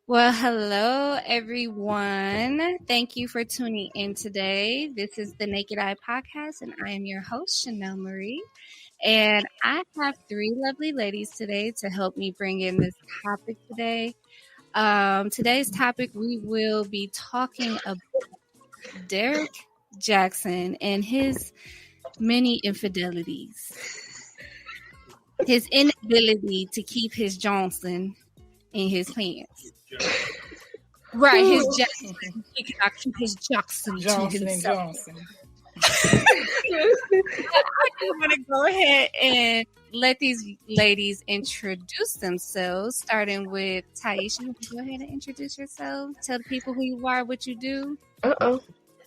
Well, hello everyone. Thank you for tuning in today. This is the Naked Eye Podcast, and I am your host, Chanel Marie. And I have three lovely ladies today to help me bring in this topic today. Today's topic, we will be talking about Derek Jackson and his many infidelities, his inability to keep his Johnson in his pants. Right, his Jackson. He cannot keep his Jackson to himself. I want to go ahead and let these ladies introduce themselves, starting with Taisha. Go ahead and introduce yourself. Tell the people who you are, what you do. Okay.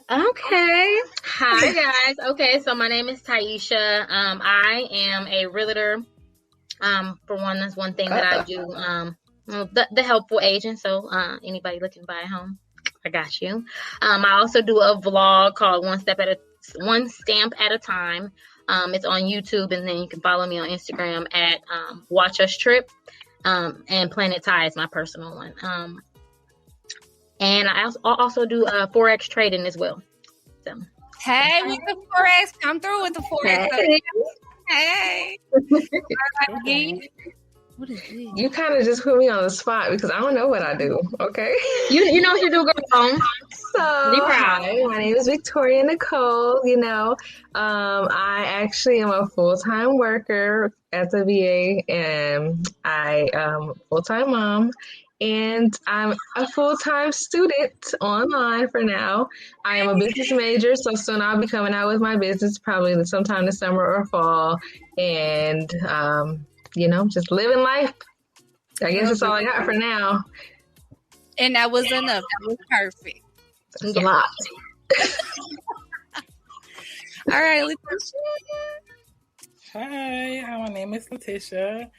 Hi, guys. Okay, so my name is Taisha. I am a realtor. For one, that's one thing that I do. The helpful agent. So anybody looking to buy a home, I got you. I also do a vlog called One Stamp at a Time. It's on YouTube, and then you can follow me on Instagram at Watch Us Trip. And Planet Tie is my personal one. And I also do Forex trading as well. So. Hey, with the Forex, come through with the Forex. Hey. What is this? You kind of just put me on the spot because I don't know what I do. Okay. You know what you do, girl. So, be proud. Hi, my name is Victoria Nicole. I actually am a full-time worker at the VA, and I am a full-time mom. And I'm a full-time student online for now. I am a business major, so soon I'll be coming out with my business, probably sometime this summer or fall. And, just living life. I guess that's all I got for now. And that was enough. That was perfect. That's a lot. All right, Letitia. Hi, my name is Letitia.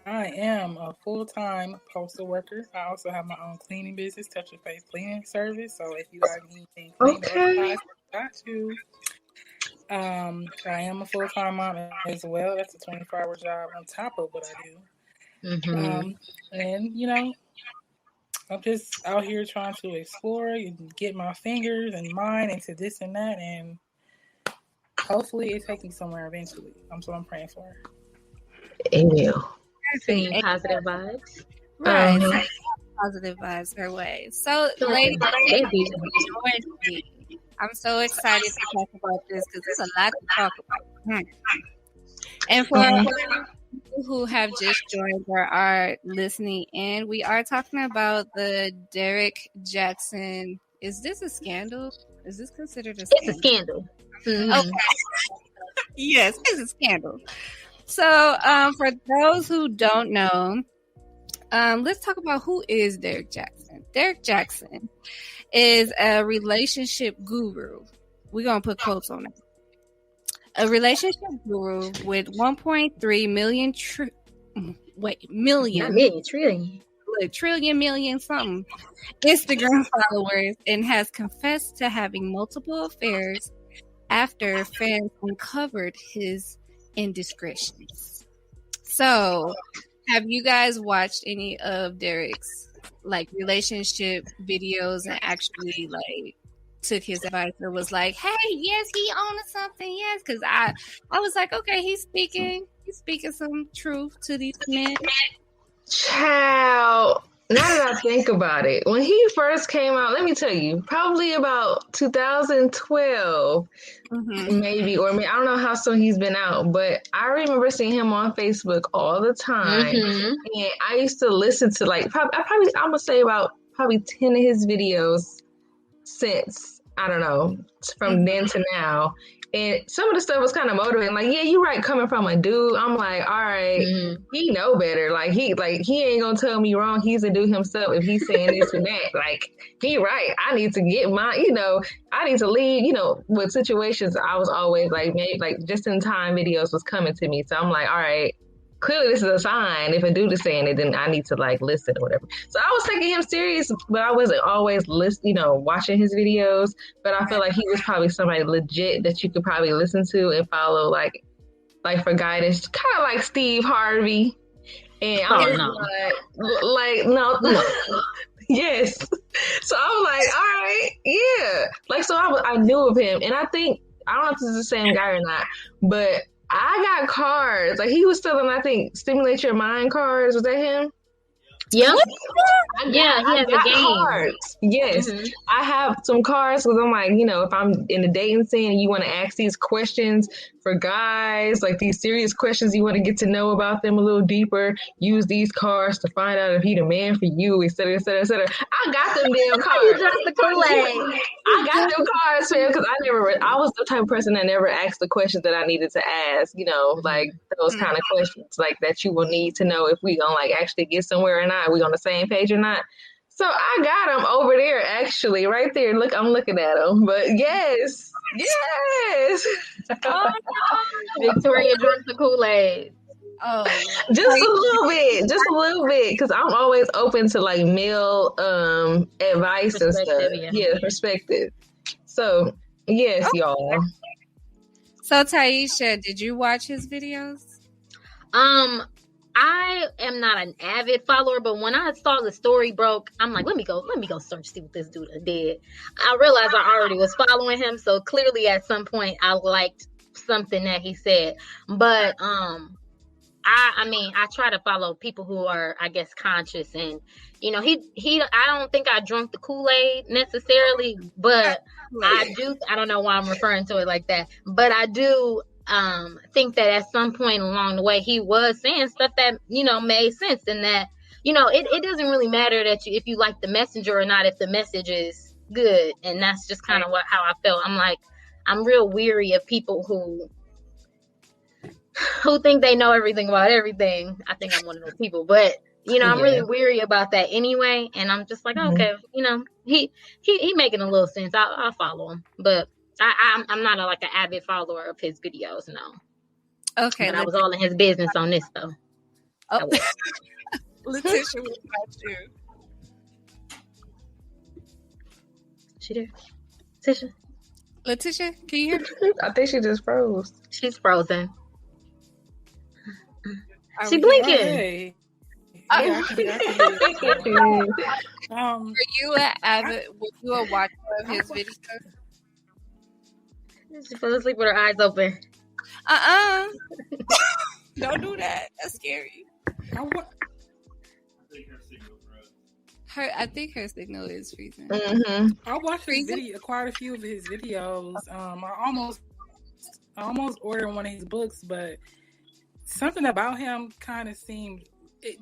I am a full-time postal worker. I also have my own cleaning business, Touch Your Face Cleaning Service. So if you guys need anything cleaned, I got you. I am a full-time mom as well. That's a 24-hour job on top of what I do. Mm-hmm. And I'm just out here trying to explore and get my fingers and mind into this and that, and hopefully it takes me somewhere eventually. That's what I'm praying for. Amen. Sending positive vibes. Right. Positive vibes her way. So, ladies, I'm so excited to talk about this because there's a lot to talk about. And for people who have just joined or are listening in, we are talking about the Derek Jackson. Is this a scandal? Is this considered a scandal? It's a scandal. Mm-hmm. Okay. Yes, it's a scandal. So, for those who don't know, let's talk about who is Derek Jackson. Derek Jackson is a relationship guru. We're going to put quotes on it. A relationship guru with 1.3 million trillion something Instagram followers, and has confessed to having multiple affairs after fans uncovered his indiscretions. So, have you guys watched any of Derek's relationship videos and actually took his advice or was like, hey, yes, he owns something, yes? Because I was like, okay, he's speaking some truth to these men. Child, now that I think about it, when he first came out, let me tell you, probably about 2012, maybe, or maybe, I don't know how soon he's been out, but I remember seeing him on Facebook all the time. And I used to listen to I'm going to say about probably 10 of his videos since, I don't know, from then to now. And some of the stuff was kind of motivating. Yeah, you're right, coming from a dude. I'm like, all right, he know better. He ain't gonna tell me wrong. He's a dude himself if he's saying this and that. He right. I need to get my, I need to lead, with situations. I was always maybe just in time videos was coming to me. So I'm like, all right, clearly this is a sign. If a dude is saying it, then I need to listen or whatever. So I was taking him serious, but I wasn't always watching his videos. But I feel like he was probably somebody legit that you could probably listen to and follow, for guidance, kind of like Steve Harvey. And I was like, no. Yes. So I was like, all right, yeah. Like, so I knew of him. And I think, I don't know if this is the same guy or not, but I got cards. Like, he was selling, I think, Stimulate Your Mind cards. Was that him? Yeah. He has a game. Cards. Yes. Mm-hmm. I have some cards because I'm like, if I'm in the dating scene and you want to ask these questions for guys, like these serious questions, you want to get to know about them a little deeper, use these cards to find out if he the man for you, et cetera, et cetera, et cetera. I got them damn cards. You dropped the Kool-Aid. I got them cards, man, because I was the type of person that never asked the questions that I needed to ask, like those kind of questions, like that you will need to know if we gonna like actually get somewhere or not, we on the same page or not. So I got them over there, actually, right there. Look, I'm looking at them. But yes. Oh, no. Victoria drank the Kool-Aid. Oh, just a little bit, because I'm always open to like male advice and stuff. Yeah, perspective. So yes, y'all. So Taisha, did you watch his videos? I am not an avid follower, but when I saw the story broke, I'm like, let me go search, see what this dude did. I realized I already was following him, so clearly at some point I liked something that he said. But I mean, I try to follow people who are, I guess, conscious, and he I don't think I drank the Kool-Aid necessarily, but I don't know why I'm referring to it like that, but I do think that at some point along the way he was saying stuff that made sense, and that it doesn't really matter that if you like the messenger or not, if the message is good. And that's just kind of how I felt. I'm like, I'm real weary of people who think they know everything about everything. I think I'm one of those people, but I'm really weary about that anyway. And I'm just like, okay, he making a little sense. I'll follow him, but I'm not like an avid follower of his videos, no. Okay. But I was all in his business on this, though. Oh. Letitia, what about you? She there? Letitia, can you hear me? I think she just froze. She's frozen. She blinking. Hey. Were you a watcher of his videos? She fell asleep with her eyes open. Don't do that. That's scary. I think her signal is freezing. Mm-hmm. I watched quite a few of his videos. I almost ordered one of his books, but something about him kind of seemed,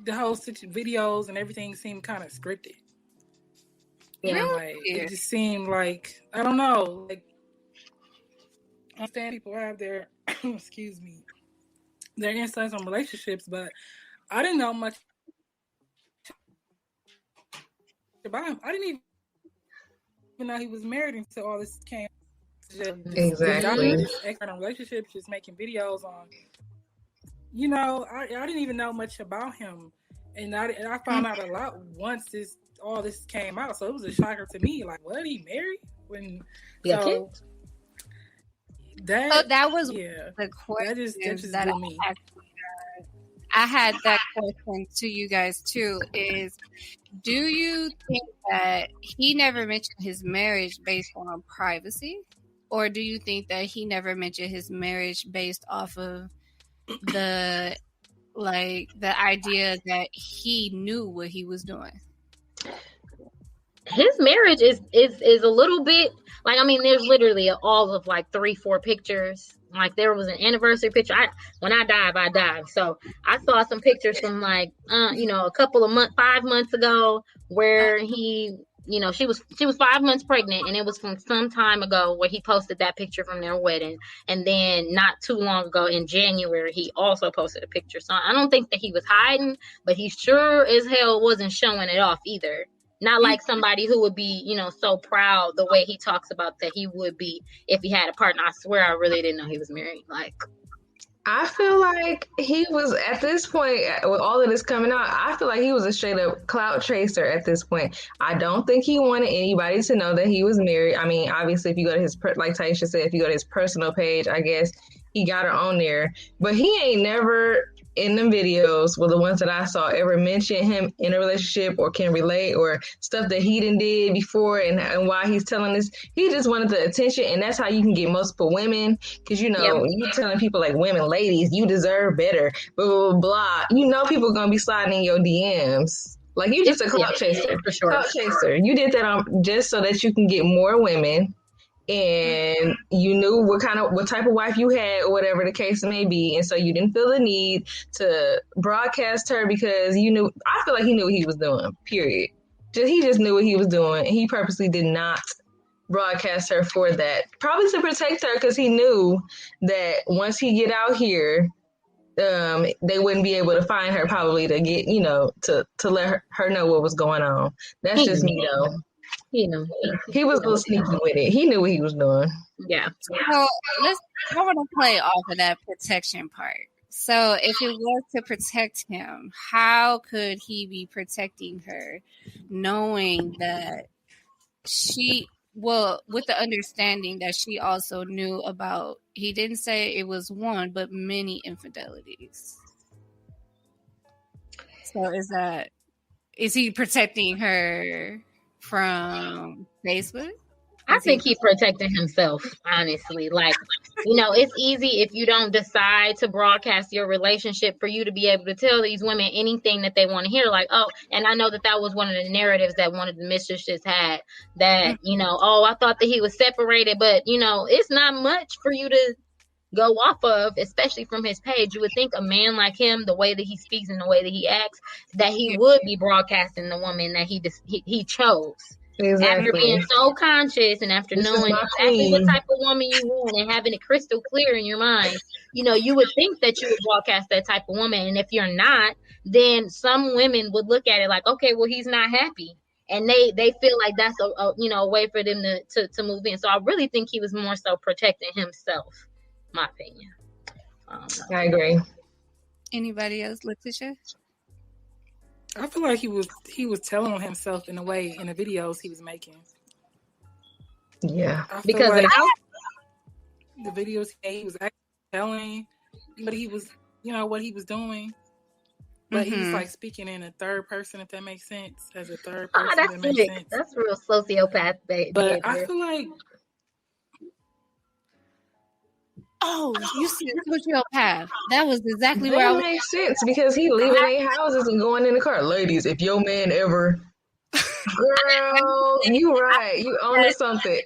the whole videos and everything seemed kind of scripted. Yeah, like it just seemed like, I don't know, like, I understand people have their their insights on relationships, but I didn't know much about him. I didn't even know he was married until all this came. Exactly. External relationships, just making videos on. I didn't even know much about him, and I found out a lot once all this came out. So it was a shocker to me. Like, what, he married? That was the question that I had that question to you guys too. Is, do you think that he never mentioned his marriage based on privacy, or do you think that he never mentioned his marriage based off of the idea that he knew what he was doing? His marriage is a little bit like, I mean, there's literally all of like 3-4 pictures. Like, there was an anniversary picture. When I dive. So I saw some pictures from like a couple of 5 months ago where he, she was 5 months pregnant, and it was from some time ago where he posted that picture from their wedding. And then not too long ago in January, he also posted a picture. So I don't think that he was hiding, but he sure as hell wasn't showing it off either. Not like somebody who would be, so proud the way he talks about that he would be if he had a partner. I swear I really didn't know he was married. Like, I feel like he was, at this point, with all of this coming out, I feel like he was a straight up clout chaser at this point. I don't think he wanted anybody to know that he was married. I mean, obviously, if you go to his, like Taisha said, if you go to his personal page, I guess he got her on there, but he ain't never in the videos, well, the ones that I saw, ever mention him in a relationship or can relate or stuff that he did before and why he's telling this. He just wanted the attention, and that's how you can get multiple women, because you telling people like, women, ladies, you deserve better, blah blah blah, blah. People gonna be sliding in your DMs. Like, you just a clout chaser. For sure. Clout chaser. You did that just so that you can get more women, and you knew what type of wife you had or whatever the case may be, and so you didn't feel the need to broadcast her because I feel like he knew what he was doing, period. He just knew what he was doing, and he purposely did not broadcast her for that, probably to protect her, because he knew that once he get out here, they wouldn't be able to find her, probably to get to let her know what was going on. That's just me though. He was a little sneaky with it. He knew what he was doing. Yeah. So I want to play off of that protection part. So if it was to protect him, how could he be protecting her, knowing that with the understanding that she also knew about, he didn't say it was one, but many infidelities. So is he protecting her from Facebook? I think he protected himself, honestly. Like, it's easy if you don't decide to broadcast your relationship for you to be able to tell these women anything that they want to hear. Like, oh, and I know that was one of the narratives that one of the mistresses had, that, I thought that he was separated, but, it's not much for you to go off of, especially from his page. You would think a man like him, the way that he speaks and the way that he acts, that he would be broadcasting the woman that he chose. Exactly. After being so conscious and after knowing exactly what type of woman you want and having it crystal clear in your mind, you would think that you would broadcast that type of woman. And if you're not, then some women would look at it like, okay, well, he's not happy. And they feel like that's a way for them to move in. So I really think he was more so protecting himself, my opinion. I agree. Anybody else, Letitia? I feel like he was telling on himself in a way in the videos he was making. Yeah, because like the videos he was actually telling what he was, what he was doing, but he was like speaking in a third person, if that makes sense, as a third person. That's that makes sense. That's real sociopath behavior. But I feel like, you said sociopath. That was exactly where I was. That makes sense, because he leaving their houses and going in the car. Ladies, if your man ever, girl, you right, you own something.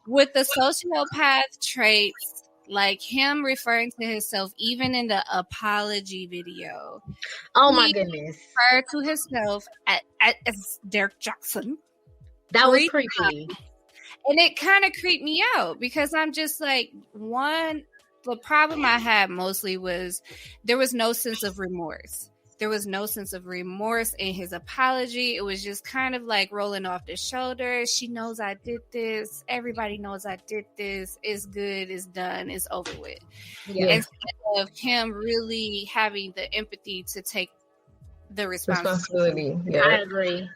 With the sociopath traits, like him referring to himself, even in the apology video. Oh my goodness! Referred to himself as Derek Jackson. That was creepy. And it kind of creeped me out, because I'm just like, the problem I had mostly was there was no sense of remorse. There was no sense of remorse in his apology. It was just kind of like rolling off the shoulders. She knows I did this. Everybody knows I did this. It's good. It's done. It's over with. Yeah. Instead of him really having the empathy to take the responsibility. Yeah. I agree.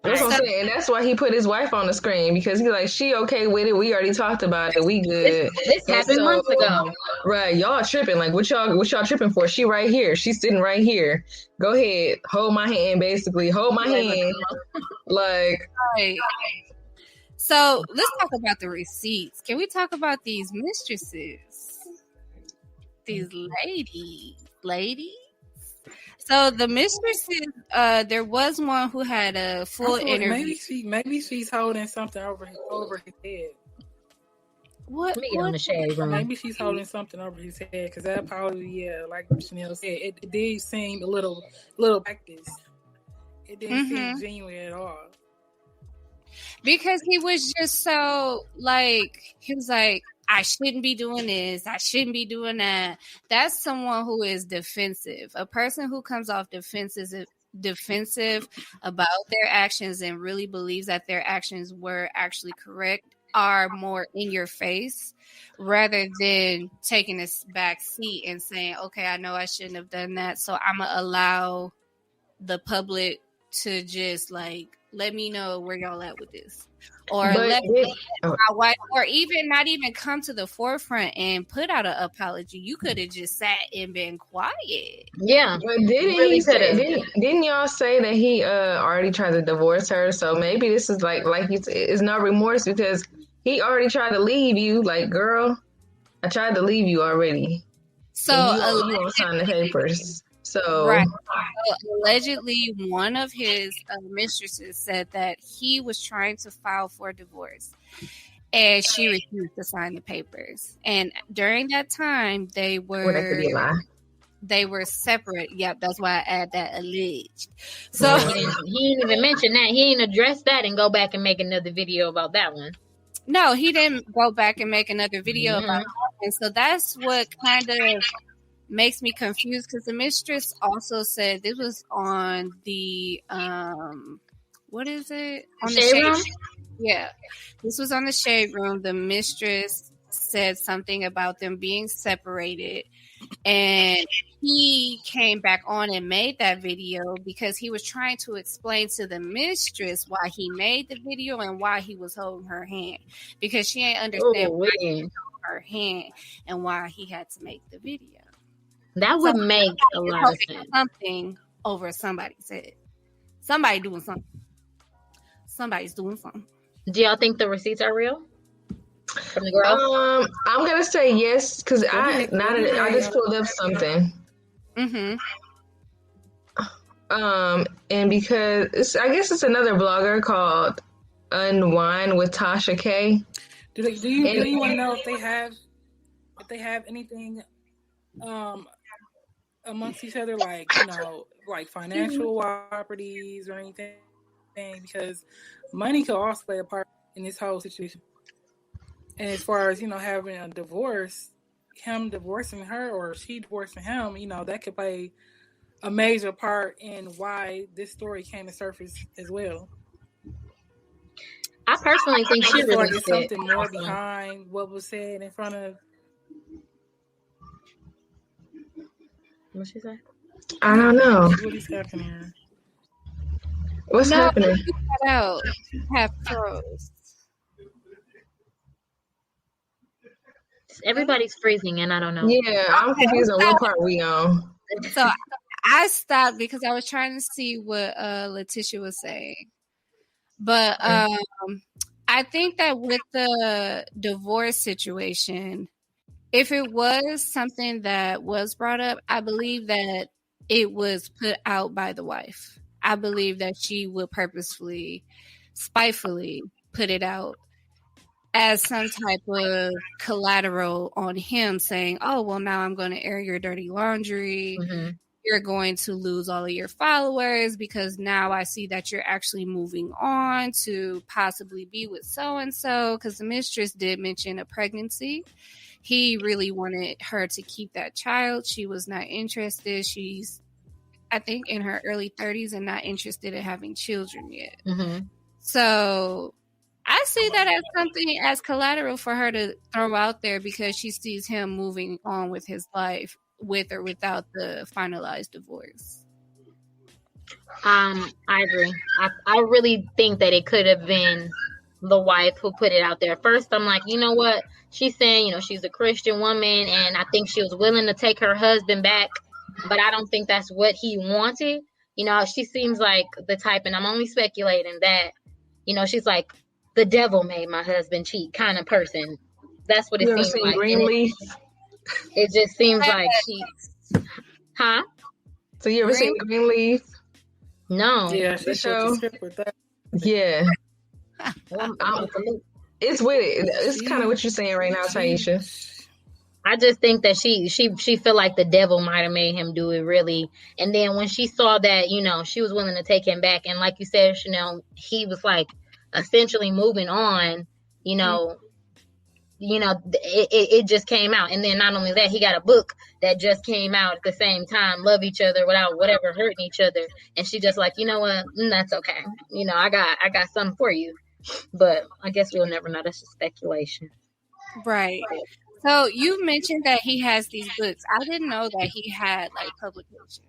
That's what I'm saying, and that's why he put his wife on the screen, because he's like, she okay with it. We already talked about it. We good. This happened months ago. Right, y'all tripping. Like, what y'all tripping for? She right here. She's sitting right here. Go ahead, hold my hand. Basically, hold my hand. Like, right. So let's talk about the receipts. Can we talk about these mistresses? These ladies. So the mistresses, there was one who had a full interview. Maybe she's holding something over his head. What? On the shade room. Maybe she's holding something over his head, because that probably, like Chanel said, it did seem a little practice. It didn't seem genuine at all. Because he was just so he was like, I shouldn't be doing this. I shouldn't be doing that. That's someone who is defensive. A person who comes off defensive about their actions and really believes that their actions were actually correct are more in your face, rather than taking a back seat and saying, okay, I know I shouldn't have done that, so I'm going to allow the public to just let me know where y'all at with this. Or let my wife, or even not even come to the forefront and put out an apology. You could have just sat and been quiet. Yeah. But didn't y'all say that he already tried to divorce her? So maybe this is like it's no remorse because he already tried to leave you. Like, girl, I tried to leave you already. So you won't sign the papers. So, right. So allegedly, one of his mistresses said that he was trying to file for divorce, and she refused to sign the papers. And during that time, they were that could be a lie. They were separate. Yep, that's why I add that alleged. So he didn't even mention that. He didn't address that and go back and make another video about that one. No, he didn't go back and make another video about that. And so that's what kind of makes me confused, because the mistress also said this was on the what is it? On the shade room? Yeah. This was on the shade room. The mistress said something about them being separated, and he came back on and made that video because he was trying to explain to the mistress why he made the video and why he was holding her hand, because she ain't understand why he held her hand and why he had to make the video. That would make a lot of sense. Something over somebody's head. Somebody doing something. Somebody's doing something. Do y'all think the receipts are real from the girl? I'm gonna say yes, because I just pulled up something. And because I guess it's another blogger called Unwind with Tasha K. Do you want to know if they have anything amongst each other, like, you know, like financial properties or anything? Because money could also play a part in this whole situation. And as far as, you know, having a divorce, him divorcing her or she divorcing him, you know, that could play a major part in why this story came to surface as well. I personally think she really like there's something more behind what was said in front of. What she say? I don't know. What is happening? What's happening? Out. Have pros. Everybody's freezing, and I don't know. Yeah, I'm confused on what part we on. So I stopped because I was trying to see what Letitia was saying. But I think that with the divorce situation, if it was something that was brought up, I believe that it was put out by the wife. I believe that she would purposefully, spitefully put it out as some type of collateral on him, saying, oh, well, now I'm going to air your dirty laundry. Mm-hmm. You're going to lose all of your followers because now I see that you're actually moving on to possibly be with so-and-so, because the mistress did mention a pregnancy. He really wanted her to keep that child. She was not interested. She's, I think, in her early 30s and not interested in having children yet. Mm-hmm. So I see that as something, as collateral for her to throw out there because she sees him moving on with his life with or without the finalized divorce. I agree. I really think that it could have been the wife who put it out there. First, I'm like, you know what? She's saying, you know, she's a Christian woman, and I think she was willing to take her husband back, but I don't think that's what he wanted. You know, she seems like the type, and I'm only speculating that, you know, she's like, the devil made my husband cheat kind of person. That's what it seems like. Greenleaf? It just seems like she's, huh? So you ever seen Greenleaf? No. Yeah, she showed with that. Yeah. It's with it. It's kind of what you're saying right now, Taisha. I just think that she felt like the devil might have made him do it, really. And then when she saw that, you know, she was willing to take him back, and like you said, Chanel, he was like essentially moving on. You know, it just came out, and then not only that, he got a book that just came out at the same time, Love Each Other Without Whatever Hurting Each Other, and she just like, you know what, that's okay. You know, I got something for you. But I guess we'll never know. That's just speculation. Right. So you mentioned that he has these books. I didn't know that he had like publications.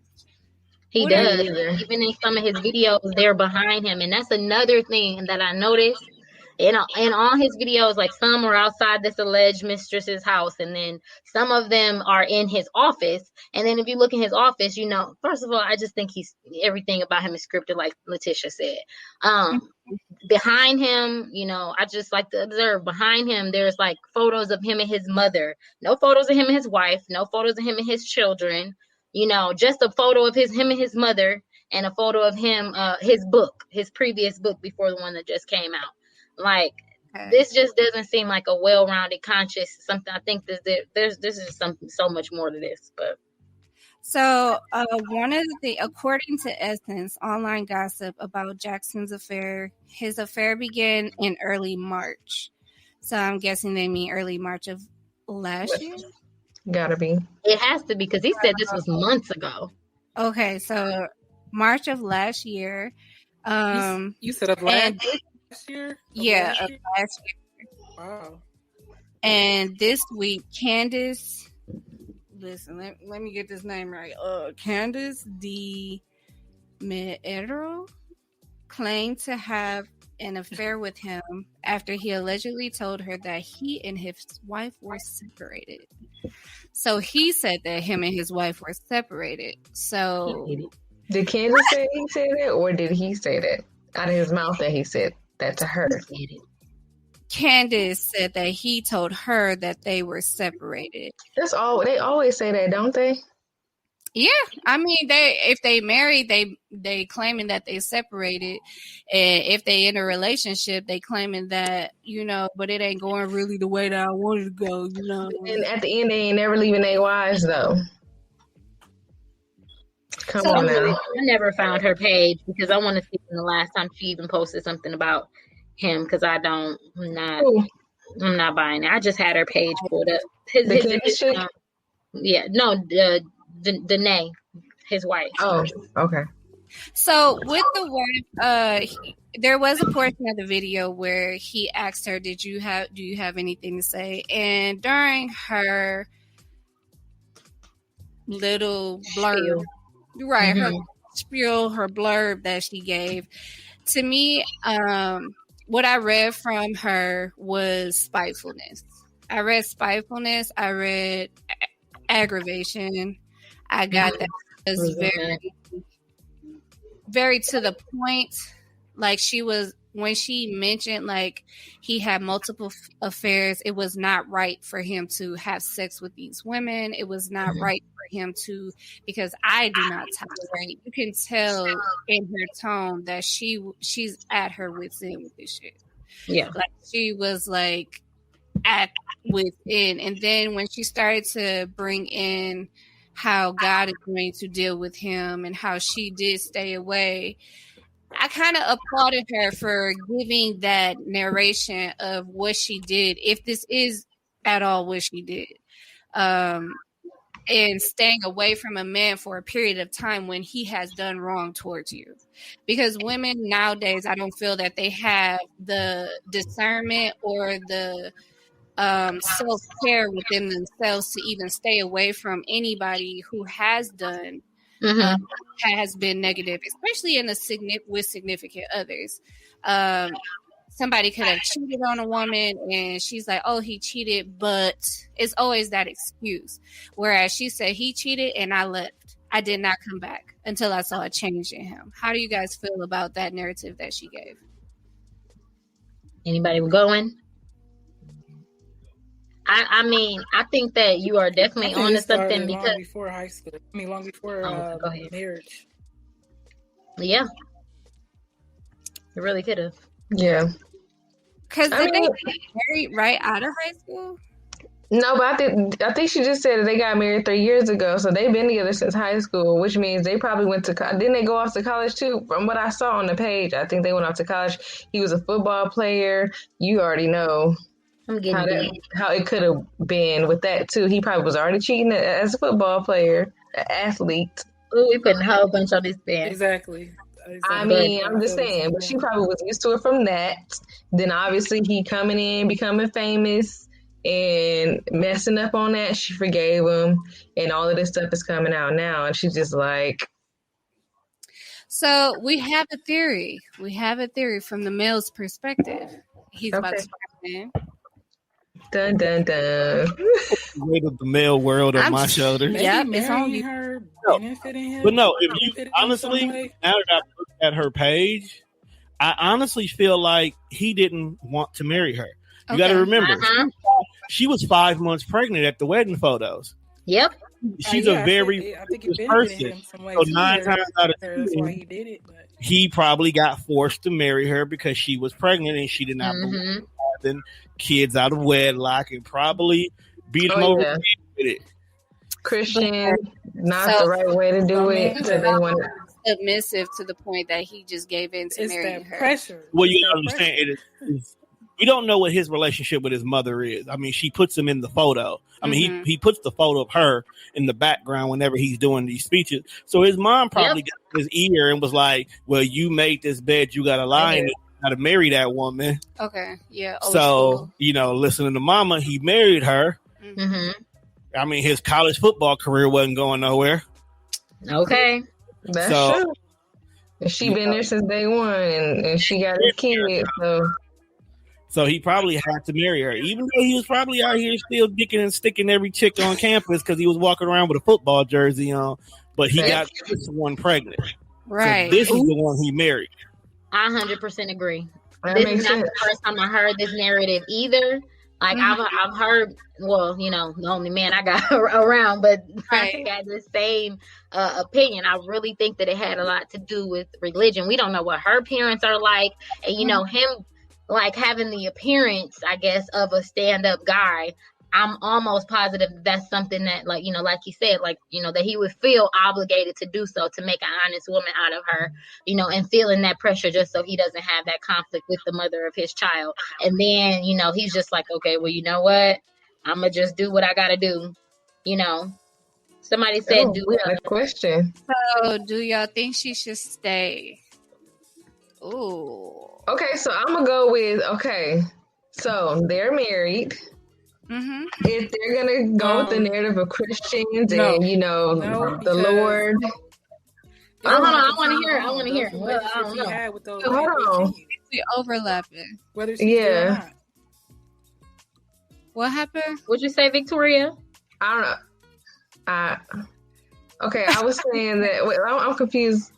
He What are does. either. Even in some of his videos, they're behind him. And that's another thing that I noticed. In all his videos, like some are outside this alleged mistress's house, and then some of them are in his office. And then if you look in his office, you know, first of all, I just think everything about him is scripted, like Letitia said. Behind him, you know, I just like to observe behind him, there's like photos of him and his mother, no photos of him and his wife, no photos of him and his children, you know, just a photo of him and his mother, and a photo of him, his previous book before the one that just came out. Like, this just doesn't seem like a well-rounded conscious something. I think there's something so much more to this. But so one of the according to Essence, online gossip about Jackson's affair, his affair began in early March. So I'm guessing they mean early March of last year. Gotta be. It has to be, because he said this was months ago. Okay, so March of last year. You said of last year? Yeah, of last year. Wow. And this week, Candace, listen, let me get this name right. Candace D. Medero claimed to have an affair with him after he allegedly told her that he and his wife were separated. So he said that him and his wife were separated. So did Candace say he said that, or did he say that out of his mouth that he said that to her? Candace said that he told her that they were separated. That's all. They always say that, don't they? Yeah, I mean, if they married, they claiming that they separated, and if they in a relationship, they claiming that, you know, but it ain't going really the way that I wanted to go, you know. And at the end, they ain't never leaving their wives though. Come on now. I never found her page because I want to see when the last time she even posted something about him, because I'm not buying it. I just had her page pulled up. Danae, his wife. Oh, okay. So with the wife, there was a portion of the video where he asked her, do you have anything to say? And during her little blurb, right, her spiel, her blurb that she gave, to me, what I read from her was spitefulness. I read spitefulness. I read aggravation. I got that it was very, very to the point. Like, she was, when she mentioned like he had multiple affairs, it was not right for him to have sex with these women. It was not right for him to, because I do not tolerate. You can tell in her tone that she's at her wit's end with this shit. Yeah, like she was like at within, and then when she started to bring in how God is going to deal with him and how she did stay away, I kind of applauded her for giving that narration of what she did, if this is at all what she did, and staying away from a man for a period of time when he has done wrong towards you. Because women nowadays, I don't feel that they have the discernment or the self-care within themselves to even stay away from anybody who has done has been negative, especially in with significant others. Somebody could have cheated on a woman and she's like, oh, he cheated, but it's always that excuse. Whereas she said, he cheated and I left. I did not come back until I saw a change in him. How do you guys feel about that narrative that she gave? Anybody going? I mean, I think that you are definitely on to something, because long before high school. I mean, long before marriage. Yeah, it really could have. Yeah. Because did they get married right out of high school? No, but I think she just said that they got married 3 years ago, so they've been together since high school, which means they probably went to. Didn't they go off to college too? From what I saw on the page, I think they went off to college. He was a football player. You already know how it could have been with that too. He probably was already cheating as a football player, an athlete. Oh, we putting a whole bunch on this band. Exactly. I mean, I'm just saying, but she probably was used to it from that. Then obviously he coming in, becoming famous, and messing up on that. She forgave him, and all of this stuff is coming out now, and she's just like, So we have a theory. We have a theory from the male's perspective. He's about to step in. Dun dun dun. Weight of the male world on my shoulders. Yep, it's on you. Her benefiting him. But no, if you honestly, now that I look at her page, I honestly feel like he didn't want to marry her. You got to remember, she was 5 months pregnant at the wedding photos. Yep. She's a very person. So 9 times out of 10, that's why he did it. But he probably got forced to marry her because she was pregnant and she did not believe in having kids out of wedlock and probably beat him over with it. Christian, not the right way to do it. So they want submissive to the point that he just gave in to marry her. Pressure. Well, you understand it is. We don't know what his relationship with his mother is. I mean, she puts him in the photo. I mean, he puts the photo of her in the background whenever he's doing these speeches. So his mom probably got his ear and was like, well, you made this bed. You got to lie and you got to marry that woman. Okay. Yeah. So, listening to mama, he married her. Mm-hmm. I mean, his college football career wasn't going nowhere. Okay. That's true. She been there since day one and she got his kid. So he probably had to marry her, even though he was probably out here still dicking and sticking every chick on campus because he was walking around with a football jersey on. But he got this one pregnant. Right. So this is the one he married. I 100% agree. That This makes is not sense. the first time I heard this narrative either. Like I've heard, well, the only man I got around, but I got the same opinion. I really think that it had a lot to do with religion. We don't know what her parents are like, and him like having the appearance, I guess, of a stand-up guy. I'm almost positive that's something that, like you said, that he would feel obligated to do so to make an honest woman out of her, and feeling that pressure just so he doesn't have that conflict with the mother of his child. And then, he's just like, okay, well, you know what? I'm going to just do what I got to do. Somebody said, we got a question. So do y'all think she should stay? Ooh. Okay, so I'm going to go with, so they're married. Mm-hmm. If they're gonna go with the narrative of Christians and the Lord, hold on, I want to hear. Well, I don't know. Hold on, we overlapping. Whether she or not. What happened? What'd you say, Victoria? I don't know. I was saying that. Wait, I'm confused.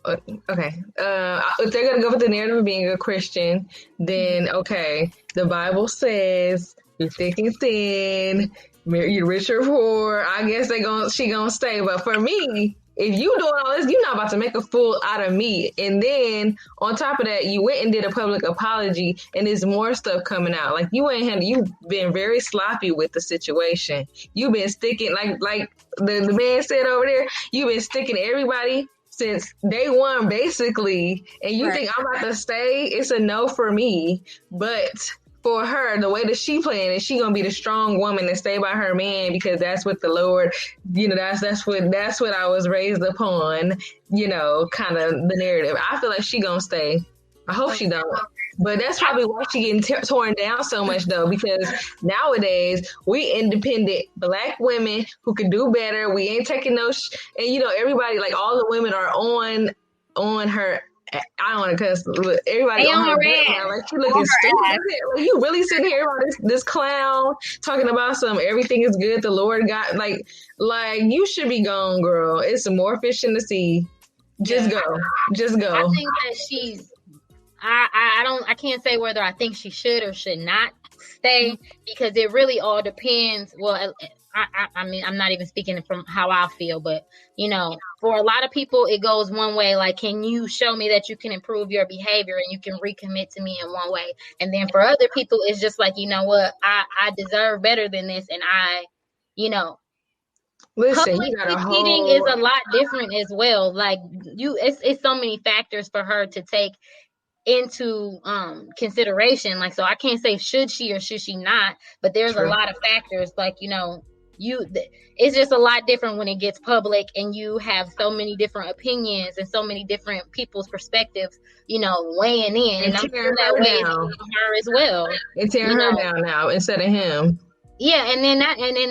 Okay, if they're gonna go with the narrative of being a Christian, then the Bible says. You're thick and thin, you're rich or poor. I guess she gonna stay. But for me, if you doing all this, you're not about to make a fool out of me. And then on top of that, you went and did a public apology, and there's more stuff coming out. Like you've been very sloppy with the situation. You've been sticking like the man said over there. You've been sticking to everybody since day one, basically. And you think I'm about to stay? It's a no for me, but. For her, the way that she playing is she gonna be the strong woman and stay by her man because that's what the Lord, that's what I was raised upon, kind of the narrative. I feel like she gonna stay. I hope she don't, but that's probably why she getting torn down so much though, because nowadays we independent Black women who can do better. We ain't taking no, and everybody like all the women are on her. I don't want to cuss. Everybody on her butt now, like she looking stupid. Like, you really sitting here about this clown talking about everything is good. The Lord got like you should be gone, girl. It's more fish in the sea. Just go. I think that she's. I can't say whether I think she should or should not stay because it really all depends. Well, I mean, I'm not even speaking from how I feel, but, for a lot of people, it goes one way. Like, can you show me that you can improve your behavior and you can recommit to me in one way? And then for other people, it's just like, you know what? I deserve better than this. And listen, public cheating is a lot different as well. Like it's so many factors for her to take into consideration. Like, so I can't say should she or should she not, but there's a lot of factors like, it's just a lot different when it gets public and you have so many different opinions and so many different people's perspectives, weighing in. And I'm sure that weighs on her as well. And tearing her down now instead of him. Yeah, and then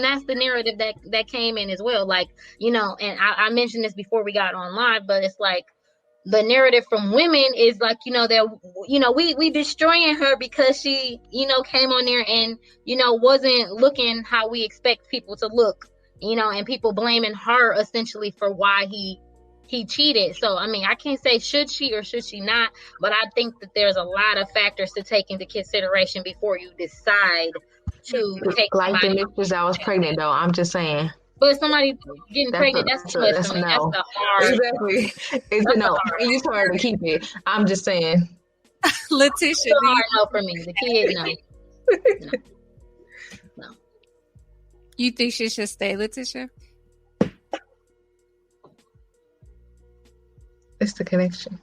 that's the narrative that came in as well. Like, and I mentioned this before we got on live, but it's like, the narrative from women is like, that, we destroying her because she, came on there and, wasn't looking how we expect people to look, and people blaming her essentially for why he cheated. So, I mean, I can't say should she or should she not, but I think that there's a lot of factors to take into consideration before you decide to take like the mistress that was pregnant, though. I'm just saying. But somebody getting pregnant, that's too much for me. No. That's the hard. Exactly. It's no. You told her to keep it. I'm just saying. Letitia, it's a hard no for me. The kid, no. You think she should stay, Letitia? It's the connection.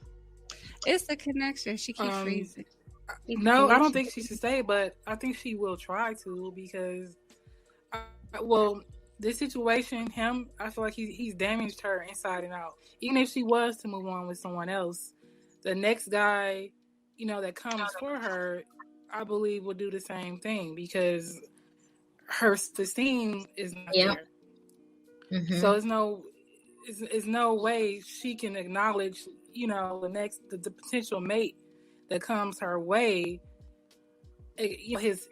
It's the connection. She keeps freezing. No, I don't think she should stay, but I think she will try to because, this situation, I feel like he's damaged her inside and out. Even if she was to move on with someone else, the next guy, that comes for her, I believe will do the same thing because her esteem is not there. Mm-hmm. So it's no way she can acknowledge, the potential mate that comes her way, his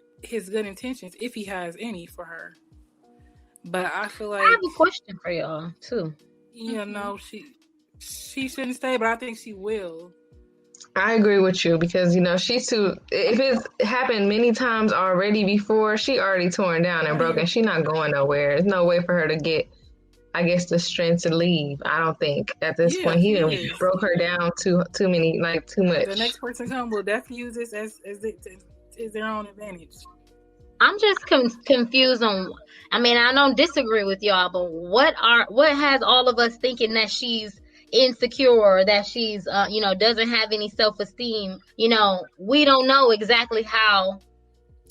good intentions, if he has any for her. But I feel like I have a question for y'all too. She shouldn't stay, but I think she will. I agree with you because she's too. If it's happened many times already before, she already torn down and broken. She's not going nowhere. There's no way for her to get, I guess, the strength to leave. I don't think at this point he broke her down too many, like too much. The next person come will definitely use this as their own advantage. I'm just confused on. I mean, I don't disagree with y'all, but what has all of us thinking that she's insecure or that she's doesn't have any self-esteem? We don't know exactly how.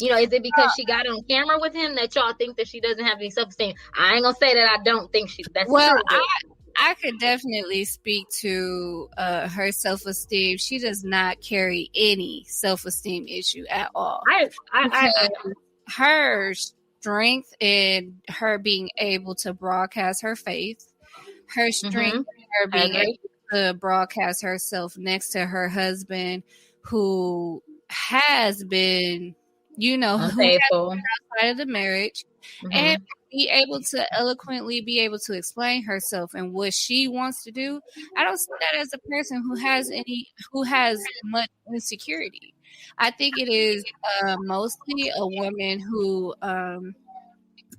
Is it because she got on camera with him that y'all think that she doesn't have any self-esteem? I ain't gonna say that I don't think that's true. I could definitely speak to her self-esteem. She does not carry any self-esteem issue at all. Her strength in her being able to broadcast her faith, her strength in her being able to broadcast herself next to her husband who has been, unfaithful outside of the marriage, and be able to eloquently be able to explain herself and what she wants to do. I don't see that as a person who has much insecurity. I think it is mostly a woman who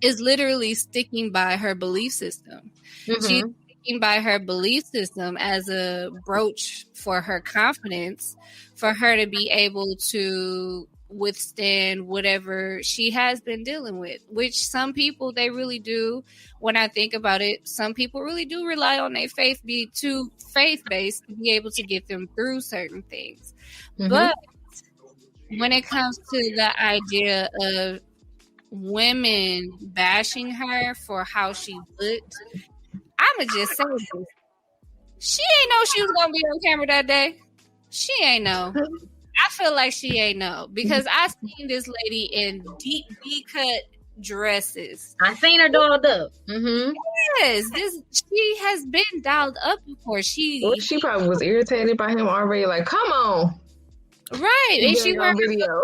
is literally sticking by her belief system. She's sticking by her belief system as a brooch for her confidence, for her to be able to withstand whatever she has been dealing with, which some people, they really do. When I think about it, some people really do rely on their faith, be too faith-based to be able to get them through certain things. But when it comes to the idea of women bashing her for how she looked, I'ma just say this. She ain't know she was gonna be on camera that day. She ain't know. I feel like she ain't know because I seen this lady in deep V-cut dresses. I seen her dolled up. Yes, she has been dialed up before. She probably was irritated by him already. Like, come on, right? And she on video.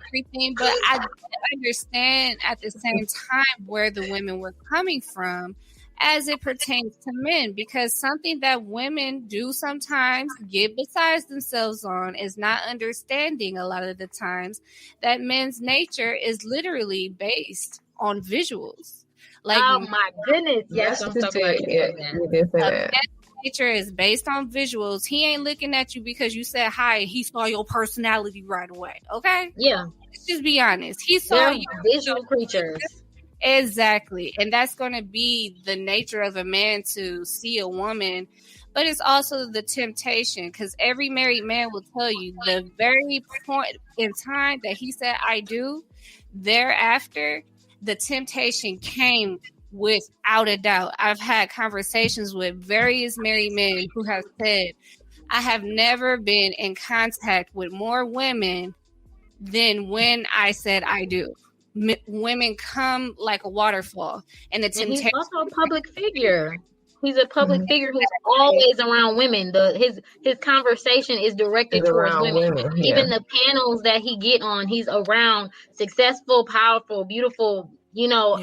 Everything, but I understand at the same time where the women were coming from as it pertains to men, because something that women do sometimes get besides themselves on is not understanding a lot of the times that men's nature is literally based on visuals. Like, oh my goodness, yes, I'm so glad you said that. Nature is based on visuals. He ain't looking at you because you said hi. He saw your personality right away. Okay? Yeah. Let's just be honest. He saw you. Visual creatures. Exactly. And that's going to be the nature of a man to see a woman. But it's also the temptation, because every married man will tell you the very point in time that he said, I do, thereafter, the temptation came without a doubt. I've had conversations with various married men who have said, I have never been in contact with more women than when I said I do. Women come like a waterfall, and the temptation. He's also a public figure. He's a public figure who's always around women. His conversation is directed towards women. Even the panels that he get on, he's around successful, powerful, beautiful,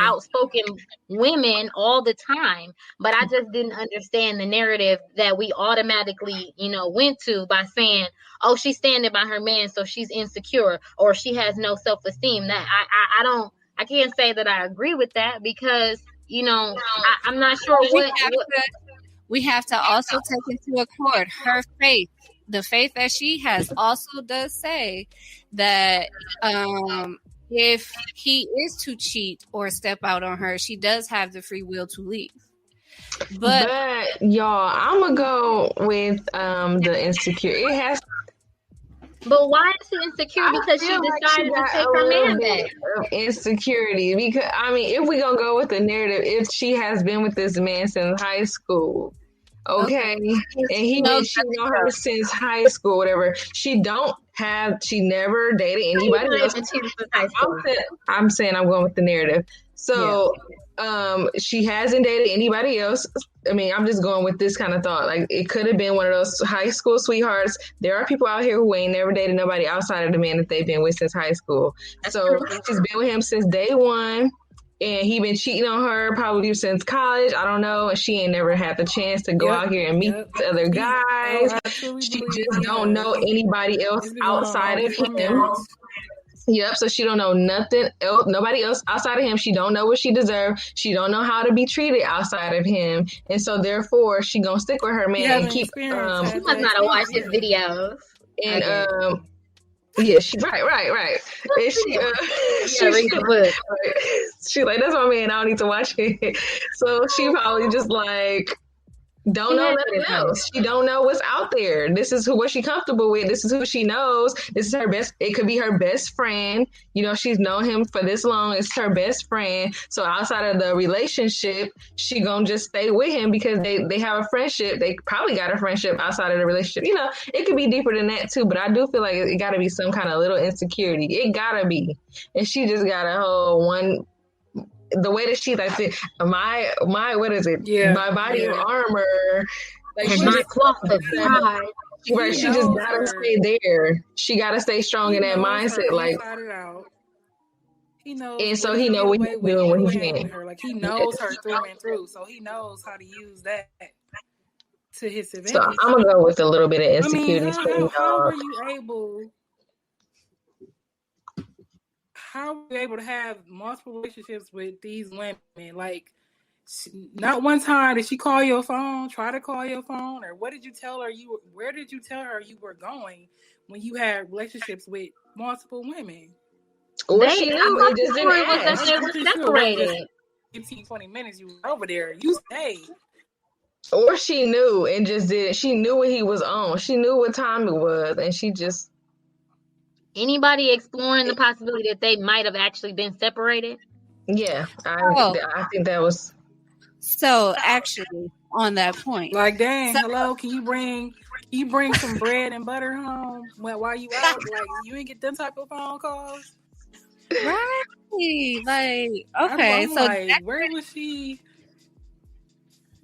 outspoken women all the time. But I just didn't understand the narrative that we automatically, went to by saying, oh, she's standing by her man, so she's insecure, or she has no self-esteem. That I can't say that I agree with that, because I'm not sure we have to also take into account her faith. The faith that she has also does say that if he is to cheat or step out on her, she does have the free will to leave. But y'all, I'm gonna go with the insecure. It has. But why is she insecure? Because she decided to take her man back. Insecurity, because if we gonna go with the narrative, if she has been with this man since high school, okay, and he been cheating on her since high school, whatever. She never dated anybody else. I'm saying I'm going with the narrative. So. Yeah. She hasn't dated anybody else. I'm just going with this kind of thought. Like, it could have been one of those high school sweethearts. There are people out here who ain't never dated nobody outside of the man that they've been with since high school. So she's been with him since day one, and he been cheating on her probably since college. I don't know. And she ain't never had the chance to go out here and meet other guys. She just don't know anybody else outside of him. Yep, so she don't know nothing else, nobody else outside of him. She don't know what she deserves. She don't know how to be treated outside of him. And so therefore she gonna stick with her man and keep she must not have watched his videos. And yeah, she right. And she like, that's my man, I don't need to watch it. So she probably just like don't know nothing else. She don't know what's out there. This is what she's comfortable with. This is who she knows. This is her best. It could be her best friend. She's known him for this long. It's her best friend. So outside of the relationship, she gonna just stay with him because they have a friendship. They probably got a friendship outside of the relationship. It could be deeper than that too. But I do feel like it got to be some kind of little insecurity. It gotta be. And she just got a whole one. The way that she's like, my what is it? Yeah, my body of armor, like my cloth of pride. Right, she just gotta stay there. She gotta stay strong in that mindset. Like, he knows, and so he know what he's doing when he can. Like, he knows her through and through, so he knows how to use that to his advantage. So I'm gonna go with a little bit of insecurity. How were you able? How were you able to have multiple relationships with these women? Like, not one time did she call your phone, try to call your phone, or what did you tell her where did you tell her you were going when you had relationships with multiple women? Or she knew it just didn't ask. They were separated. 15-20 minutes you were over there. You stayed. Or she knew and just did. She knew what he was on. She knew what time it was, and she just. Anybody exploring the possibility that they might have actually been separated? Yeah, I think that was. So actually, on that point, like, dang, hello, can you bring some bread and butter home while you out? Like, you ain't get them type of phone calls, right? Like, okay, I'm so like, where was she?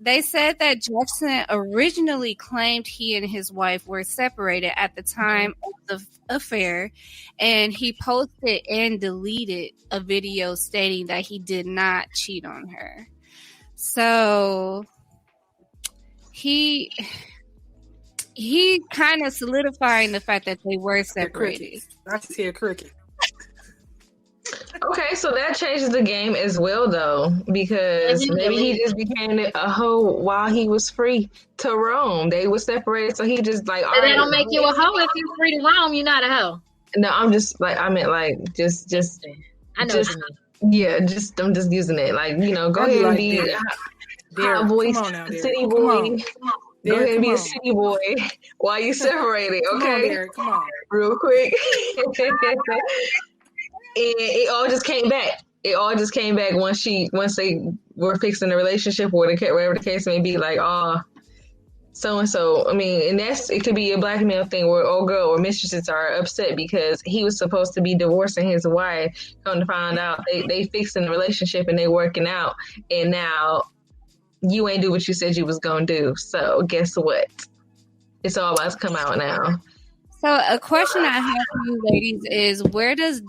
They said that Jackson originally claimed he and his wife were separated at the time of the affair, and he posted and deleted a video stating that he did not cheat on her. So he kind of solidifying the fact that they were separated. I just hear cricket. Okay, so that changes the game as well, though, because maybe he just became a hoe while he was free to roam. They were separated, so he just like. But that don't make you a hoe if you're free to roam. You're not a hoe. No, I'm just like I meant like just. I know. Just, yeah, I'm just using it like go ahead and be hot voice city boy. Go ahead and be a city boy while you separated. Okay, come on, real quick. And it all just came back. It all just came back once they were fixing the relationship or whatever the case may be. Like, so and so. I mean, and it could be a black male thing where old girl or mistresses are upset because he was supposed to be divorcing his wife. Come to find out, they fixing the relationship and they working out, and now you ain't do what you said you was gonna do. So guess what? It's all about to come out now. So a question I have for you ladies is, where does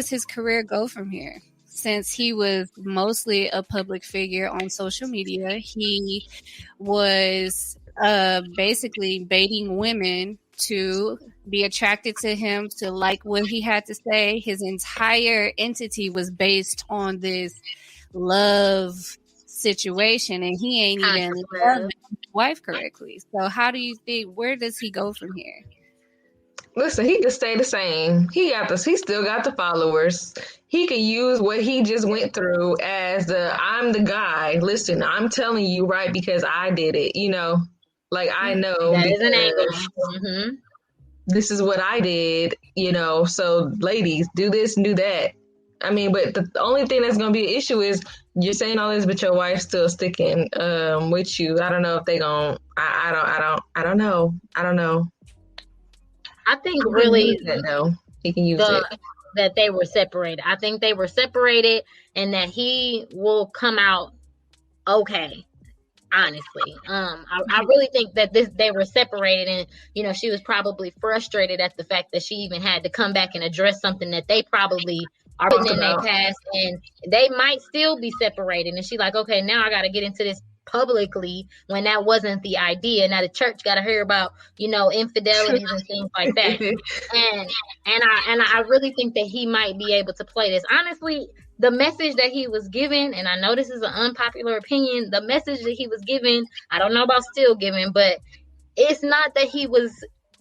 his career go from here? Since he was mostly a public figure on social media, he was basically baiting women to be attracted to him, to like what he had to say. His entire entity was based on this love situation, and he ain't even loving his wife correctly. So how do you think, where does he go from here? Listen, he could stay the same. He still got the followers. He could use what he just went through as I'm the guy. Listen, I'm telling you right because I did it, like I know that is an angle. Mm-hmm. This is what I did, so ladies, do this and do that. I mean, but the only thing that's going to be an issue is you're saying all this, but your wife's still sticking with you. I don't know if they going to, I don't know. I think really he can use it. That they were separated. I think they were separated and that he will come out okay. Honestly, I really think that they were separated, and she was probably frustrated at the fact that she even had to come back and address something that they probably are putting in their past, and they might still be separated. And she's like, okay, now I got to get into this publicly when that wasn't the idea. Now the church got to hear about infidelities and things like that. and I really think that he might be able to play this. Honestly, the message that he was given, and I know this is an unpopular opinion, the message that he was given, I don't know about still giving, but it's not that he was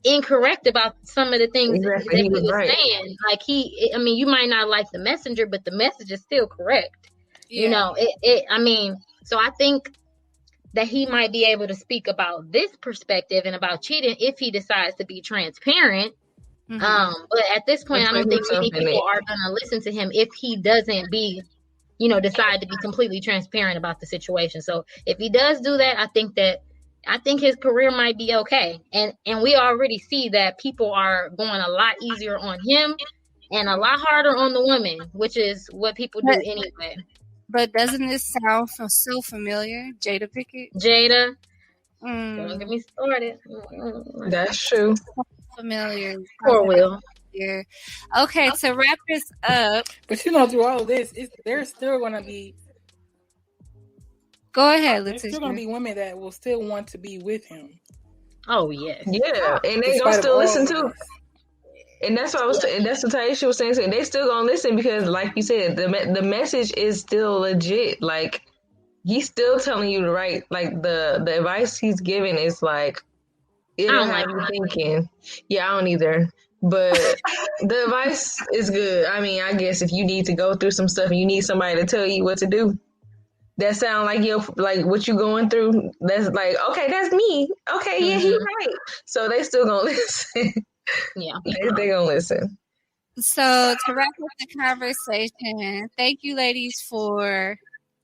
incorrect about some of the things that he was saying. Like you might not like the messenger, but the message is still correct. Yeah. So I think that he might be able to speak about this perspective and about cheating if he decides to be transparent. Mm-hmm. But at this point, I don't think many people are going to listen to him if he doesn't decide to be completely transparent about the situation. So if he does do that, I think his career might be okay. And we already see that people are going a lot easier on him and a lot harder on the women, which is what people do anyway. But doesn't this sound so familiar? Jada Pinkett? Jada. Don't get me started. That's true. Familiar. Poor Will. Yeah. Okay, to wrap this up. But through all of this, there's still going to be. Go ahead, Letitia. There's still going to be women that will still want to be with him. Oh, yes. Yeah, and they going to still listen to. And that's what that's what Taisha was saying. So they still gonna listen because, like you said, the message is still legit. Like he's still telling you the right. Like the advice he's giving is like it'll have you thinking. Yeah, I don't either. But the advice is good. I mean, I guess if you need to go through some stuff and you need somebody to tell you what to do, that sound like what you going through. That's like, okay, that's me. Okay, yeah, he's right. So they still gonna listen. Yeah, they gonna listen. So to wrap up the conversation, thank you, ladies, for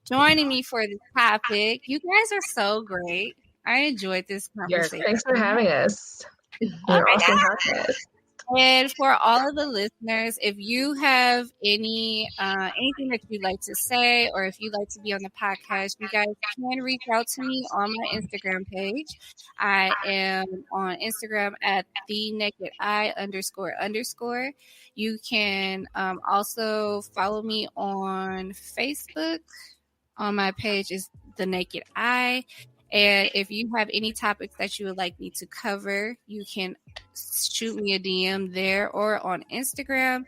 joining me for this topic. You guys are so great. I enjoyed this conversation. Thanks for having us. You're awesome podcast. And for all of the listeners, if you have anything that you'd like to say, or if you'd like to be on the podcast, you guys can reach out to me on my Instagram page. I am on Instagram at @thenakedeye__. You can also follow me on Facebook. On my page is The Naked Eye. And if you have any topics that you would like me to cover, you can shoot me a DM there or on Instagram.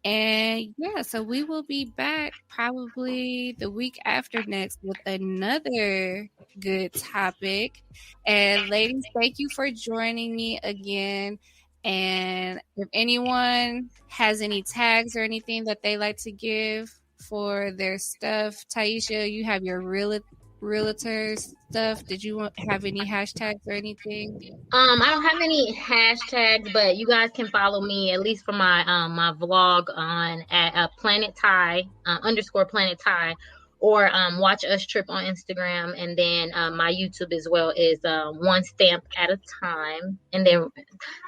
And yeah, so we will be back probably the week after next with another good topic. And ladies, thank you for joining me again. And if anyone has any tags or anything that they like to give for their stuff, Taisha, you have your realtor stuff. Did you have any hashtags or anything? I don't have any hashtags, but you guys can follow me at least for my my vlog on at Planet Ty _Planet Ty, or Watch Us Trip on Instagram, and then my YouTube as well is one stamp at a time. And then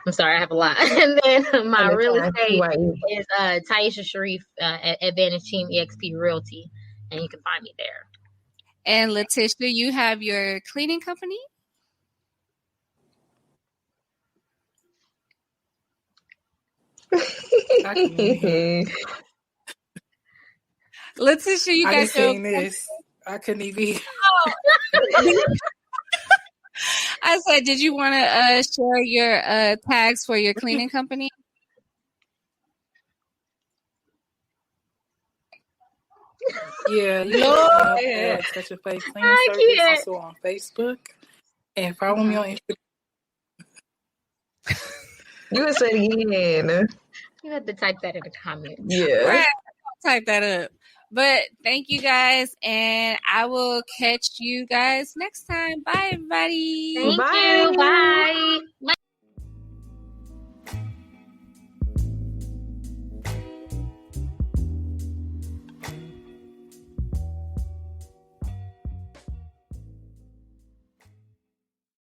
I'm sorry, I have a lot. And then my real estate is Taisha Sharif at Advantage Team EXP Realty, and you can find me there. And Letitia, you have your cleaning company? Letitia, you got seen this. I couldn't even. I said, did you want to share your tags for your cleaning company? Yeah, you can Touch Your Face Cleaning Service also on Facebook. And follow me on Instagram. You would say it again. You have to type that in the comments. Yeah. Right. I'll type that up. But thank you guys, and I will catch you guys next time. Bye, everybody. Thank you. Bye.